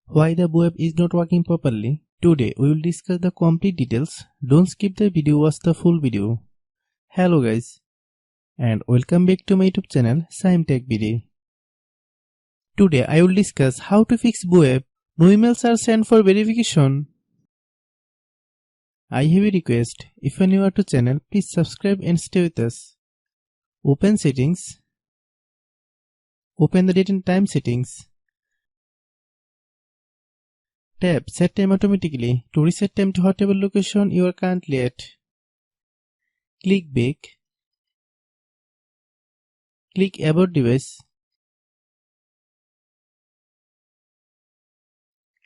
Why the web is not working properly? Today we will discuss the complete details. Don't skip the video, watch the full video. Hello guys and welcome back to my YouTube channel Shaem Tech Video. Today I will discuss how to fix web. No emails are sent for verification. I have a request. If you are new to channel, please subscribe and stay with us. Open settings. Open the date and time settings. Tap Set Time Automatically to reset time to whatever location you are currently at. Click Back. Click About Device.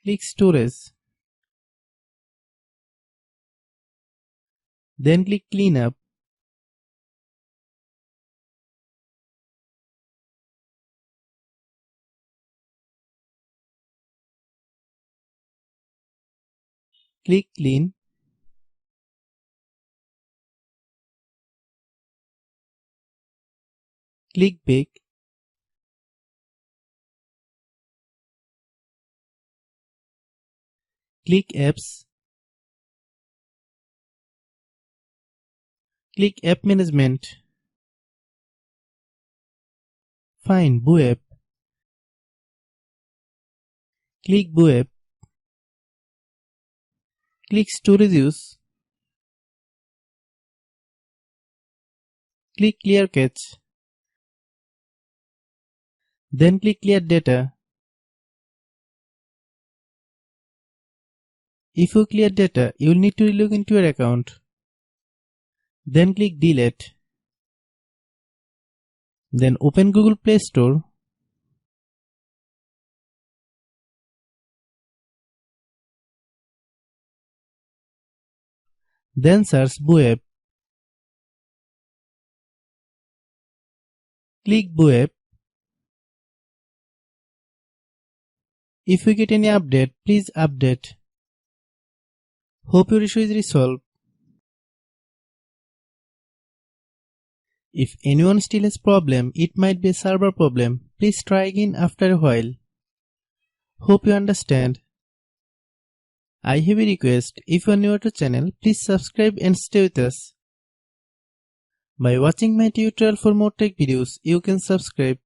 Click Storage. Then click Cleanup. Click Clean. Click Back. Click Apps. Click App Management. Find web. Click web. Click Storage Use. Click Clear Cache. Then click Clear Data. If you clear data, you will need to log into your account. Then click Delete. Then open Google Play Store. Then search web. Click web. If you get any update, please update. Hope your issue is resolved. If anyone still has problem, it might be a server problem. Please try again after a while. Hope you understand. I have a request. If you are new to channel, please subscribe and stay with us. By watching my tutorial for more tech videos, you can subscribe.